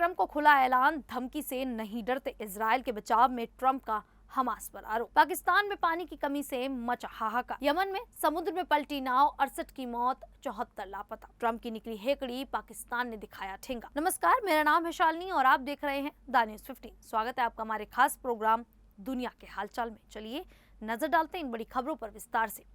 Trump को खुला ऐलान, धमकी से नहीं डरते। इजराइल के बचाव में ट्रंप का हमास पर आरोप। पाकिस्तान में पानी की कमी से मचा हाहाकार। यमन में समुद्र में पलटी नाव, 68 की मौत, 74 लापता। ट्रंप की निकली हेकड़ी, पाकिस्तान ने दिखाया ठेंगा। नमस्कार, मेरा नाम है शालिनी और आप देख रहे हैं द न्यूज़ 15। स्वागत है आपका हमारे खास प्रोग्राम दुनिया के हालचाल में। चलिए नजर डालते हैं इन बड़ी खबरों पर विस्तार से।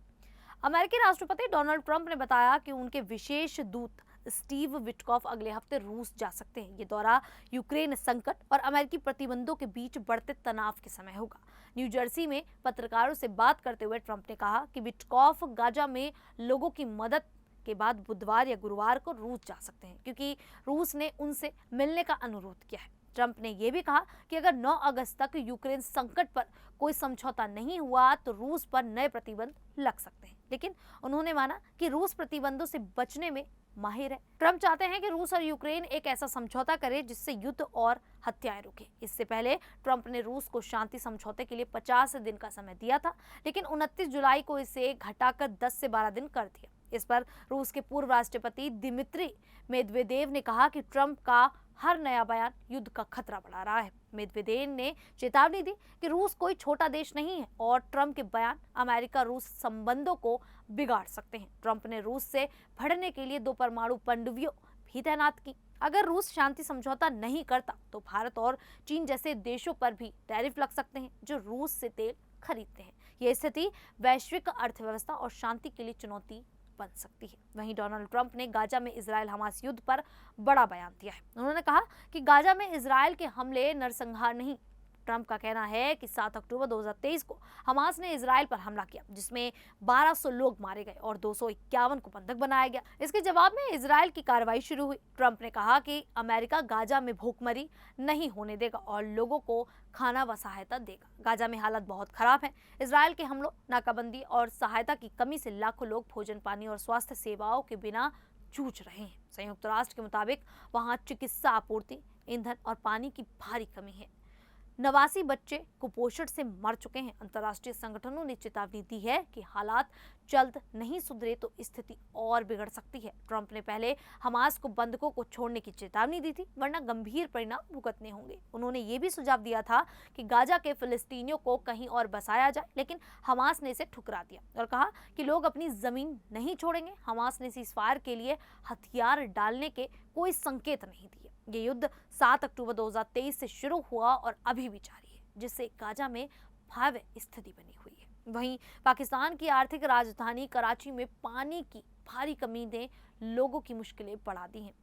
अमेरिकी राष्ट्रपति डोनाल्ड ट्रंप ने बताया कि उनके विशेष दूत स्टीव विटकॉफ अगले हफ्ते रूस जा सकते हैं। ये दौरा यूक्रेन संकट और अमेरिकी प्रतिबंधों के बीच बढ़ते तनाव के समय होगा। न्यू जर्सी में पत्रकारों से बात करते हुए ट्रंप ने कहा कि विटकॉफ गाजा में लोगों की मदद के बाद बुधवार या गुरुवार को रूस जा सकते हैं, क्योंकि रूस ने उनसे मिलने का अनुरोध किया है। ट्रंप ने यह भी कहा कि अगर 9 अगस्त तक यूक्रेन संकट पर कोई समझौता नहीं हुआ तो रूस पर नए प्रतिबंध लग सकते हैं, लेकिन उन्होंने माना कि रूस प्रतिबंधों से बचने में माहिर है। ट्रंप चाहते हैं कि रूस और यूक्रेन एक ऐसा समझौता करे जिससे युद्ध और हत्याएं रुके। इससे पहले ट्रंप ने रूस को शांति समझौते के लिए 50 दिन का समय दिया था, लेकिन 29 जुलाई को इसे घटाकर 10 से 12 दिन कर दिया। इस पर रूस के पूर्व राष्ट्रपति दिमित्री मेदवेदेव ने कहा कि ट्रंप का हर नया बयान युद्ध का खतरा बढ़ा रहा है। मेदवेदेव ने चेतावनी दी कि रूस कोई छोटा देश नहीं है और ट्रंप के बयान अमेरिका रूस संबंधों को बिगाड़ सकते हैं। ट्रंप ने रूस से भिड़ने के लिए 2 परमाणु पनडुब्बियों भी तैनात की। अगर रूस शांति समझौता नहीं करता तो भारत और चीन जैसे देशों पर भी टैरिफ लग सकते हैं जो रूस से तेल खरीदते हैं। यह स्थिति वैश्विक अर्थव्यवस्था और शांति के लिए चुनौती बन सकती है। वहीं डोनाल्ड ट्रंप ने गाजा में इजराइल हमास युद्ध पर बड़ा बयान दिया है। उन्होंने कहा कि गाजा में इजराइल के हमले नरसंहार नहीं। ट्रंप का कहना है कि 7 अक्टूबर 2023 को हमास ने इजराइल पर हमला किया, जिसमें 1200 लोग मारे गए और 251 को बंधक बनाया गया। इसके जवाब में इजराइल की कार्रवाई शुरू हुई। ट्रंप ने कहा कि अमेरिका गाजा में भूखमरी नहीं होने देगा और लोगों को खाना व सहायता देगा। गाजा में हालत बहुत खराब है। इजराइल के हमलों, नाकाबंदी और सहायता की कमी से लाखों लोग भोजन, पानी और स्वास्थ्य सेवाओं के बिना जूझ रहे हैं। संयुक्त राष्ट्र के मुताबिक वहां चिकित्सा आपूर्ति, ईंधन और पानी की भारी कमी है। 89 बच्चे कुपोषण से मर चुके हैं। अंतर्राष्ट्रीय संगठनों ने चेतावनी दी है कि हालात जल्द नहीं सुधरे तो स्थिति और बिगड़ सकती है। ट्रंप ने पहले हमास को बंधकों को छोड़ने की चेतावनी दी थी, वरना गंभीर परिणाम भुगतने होंगे। उन्होंने ये भी सुझाव दिया था कि गाजा के फिलिस्तीनियों को कहीं और बसाया जाए, लेकिन हमास ने इसे ठुकरा दिया और कहा कि लोग अपनी जमीन नहीं छोड़ेंगे। हमास ने सीज़फायर के लिए हथियार डालने के कोई संकेत नहीं दिए। ये युद्ध 7 अक्टूबर 2023 से शुरू हुआ और अभी भी जारी है, जिससे गाजा में भयावह स्थिति बनी हुई है। वहीं पाकिस्तान की आर्थिक राजधानी कराची में पानी की भारी कमी ने लोगों की मुश्किलें बढ़ा दी हैं।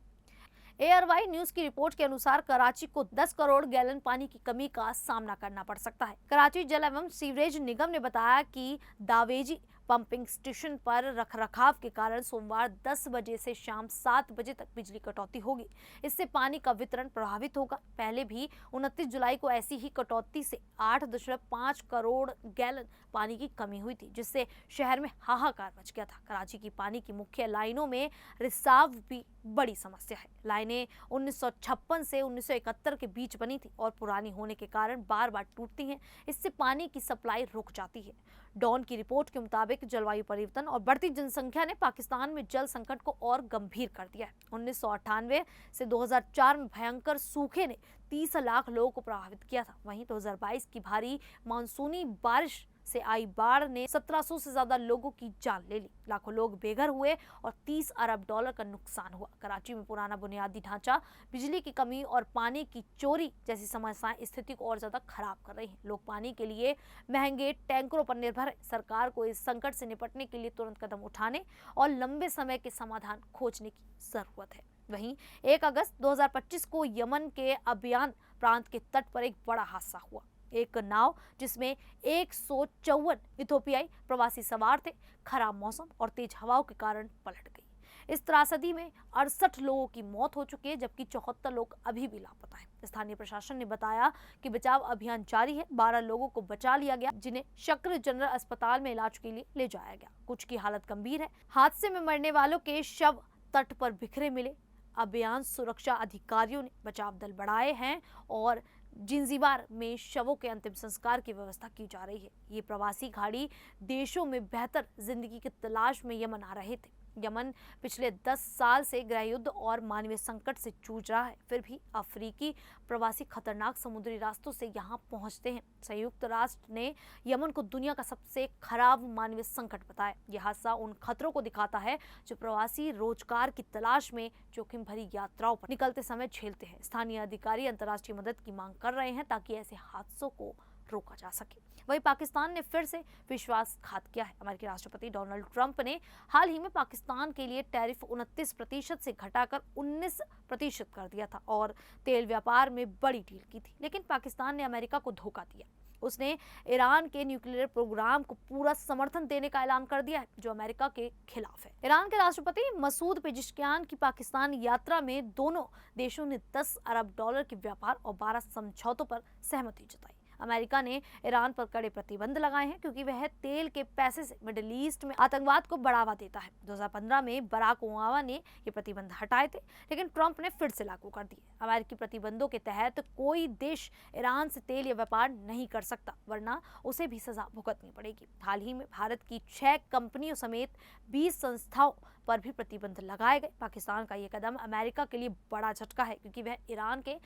एयरवाई न्यूज की रिपोर्ट के अनुसार कराची को 10 करोड़ गैलन पानी की कमी का सामना करना पड़ सकता है। कराची जल एवं सीवरेज निगम ने बताया कि दावेजी पंपिंग स्टेशन पर रखरखाव के कारण सोमवार 10 बजे से शाम 7 बजे तक बिजली कटौती होगी। इससे पानी का वितरण प्रभावित होगा। पहले भी 29 जुलाई को ऐसी ही कटौती से 8.5 करोड़ गैलन पानी की कमी हुई थी, जिससे शहर में हाहाकार मच गया था। कराची की पानी की मुख्य लाइनों में रिसाव भी बड़ी समस्या है। लाइनें 1956 से 1971 के बीच बनी थी और पुरानी होने के कारण बार बार टूटती हैं। इससे पानी की सप्लाई रुक जाती है। डॉन की रिपोर्ट के मुताबिक जलवायु परिवर्तन और बढ़ती जनसंख्या ने पाकिस्तान में जल संकट को और गंभीर कर दिया है। 1998 से 2004 में भयंकर सूखे ने 30 लाख लोगों को प्रभावित किया था। वहीं 2022 की भारी मानसूनी बारिश से आई बाढ़ ने 1700 से ज्यादा लोगों की जान ले ली। लाखों लोग बेघर हुए और 30 अरब डॉलर का नुकसान हुआ। कराची में पुराना बुनियादी ढांचा, बिजली की कमी और पानी की चोरी जैसी समस्याएं स्थिति को और ज्यादा खराब कर रही हैं। लोग पानी के लिए महंगे टैंकरों पर निर्भर है। सरकार को इस संकट से निपटने के लिए तुरंत कदम उठाने और लंबे समय के समाधान खोजने की जरूरत है। वहीं 1 अगस्त 2025 को यमन के अबियान प्रांत के तट पर एक बड़ा हादसा हुआ। एक नाव जिसमें 154 इथोपियाई प्रवासी सवार थे, खराब मौसम और तेज हवाओं के कारण पलट गई। इस त्रासदी में 68 लोगों की मौत हो चुकी है, जबकि 74 लोग अभी भी लापता हैं। स्थानीय प्रशासन ने बताया कि बचाव अभियान जारी है। 12 लोगों को बचा लिया गया, जिन्हें शक्र जनरल अस्पताल में इलाज के लिए ले जाया गया। कुछ की हालत गंभीर है। हादसे में मरने वालों के शव तट पर बिखरे मिले। अभियान सुरक्षा अधिकारियों ने बचाव दल बढ़ाए हैं और जिंजीबार में शवों के अंतिम संस्कार की व्यवस्था की जा रही है। ये प्रवासी खाड़ी देशों में बेहतर जिंदगी की तलाश में यमन आ रहे थे। यमन पिछले 10 साल से गृहयुद्ध और मानवीय संकट से जूझ रहा है, फिर भी अफ्रीकी प्रवासी खतरनाक समुद्री रास्तों से यहां पहुंचते हैं। संयुक्त राष्ट्र ने यमन को दुनिया का सबसे खराब मानवीय संकट बताया। यह हादसा उन खतरों को दिखाता है जो प्रवासी रोजगार की तलाश में जोखिम भरी यात्राओं पर निकलते समय झेलते हैं। स्थानीय अधिकारी अंतर्राष्ट्रीय मदद की मांग कर रहे हैं ताकि ऐसे हादसों को रोका जा सके। वहीं पाकिस्तान ने फिर से विश्वासघात किया है। अमेरिकी राष्ट्रपति डोनाल्ड ट्रंप ने हाल ही में पाकिस्तान के लिए टैरिफ 29% से घटाकर 19% कर दिया था और तेल व्यापार में बड़ी डील की थी। लेकिन पाकिस्तान ने अमेरिका को धोखा दिया। उसने ईरान के न्यूक्लियर प्रोग्राम को पूरा समर्थन देने का ऐलान कर दिया है, जो अमेरिका के खिलाफ है। ईरान के राष्ट्रपति मसूद पेजिशकियान की पाकिस्तान यात्रा में दोनों देशों ने $10 अरब के व्यापार और 12 समझौतों पर सहमति जताई। अमेरिका ने ईरान पर कड़े प्रतिबंध लगाए हैं क्योंकि वह तेल के पैसे से मिडिल ईस्ट में आतंकवाद को बढ़ावा देता है। 2015 में बराक ओबामा ने ये प्रतिबंध हटाए थे, लेकिन ट्रंप ने फिर से लागू कर दिए। अमेरिकी प्रतिबंधों के तहत कोई देश ईरान से तेल या व्यापार नहीं कर सकता, वरना उसे भी सजा भुगतनी पड़ेगी। हाल ही में भारत की 6 कंपनियों समेत 20 संस्थाओं पर भी प्रतिबंध लगाए गए। पाकिस्तान का ये कदम अमेरिका के लिए बड़ा झटका है क्योंकि वह ईरान के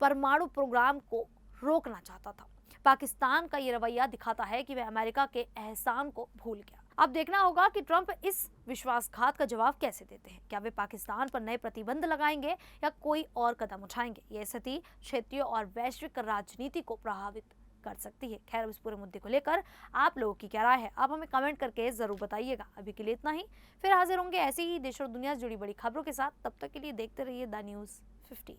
परमाणु प्रोग्राम को रोकना चाहता था। पाकिस्तान का ये रवैया दिखाता है कि वह अमेरिका के एहसान को भूल गया। अब देखना होगा कि ट्रंप इस विश्वासघात का जवाब कैसे देते हैं। क्या वे पाकिस्तान पर नए प्रतिबंध लगाएंगे या कोई और कदम उठाएंगे? यह स्थिति क्षेत्रीय और वैश्विक राजनीति को प्रभावित कर सकती है। खैर, इस पूरे मुद्दे को लेकर आप लोगों की क्या राय है, आप हमें कमेंट करके जरूर बताइएगा। अभी के लिए इतना ही, फिर हाजिर होंगे ऐसी ही देश और दुनिया से जुड़ी बड़ी खबरों के साथ। तब तक के लिए देखते रहिए द न्यूज़ 15।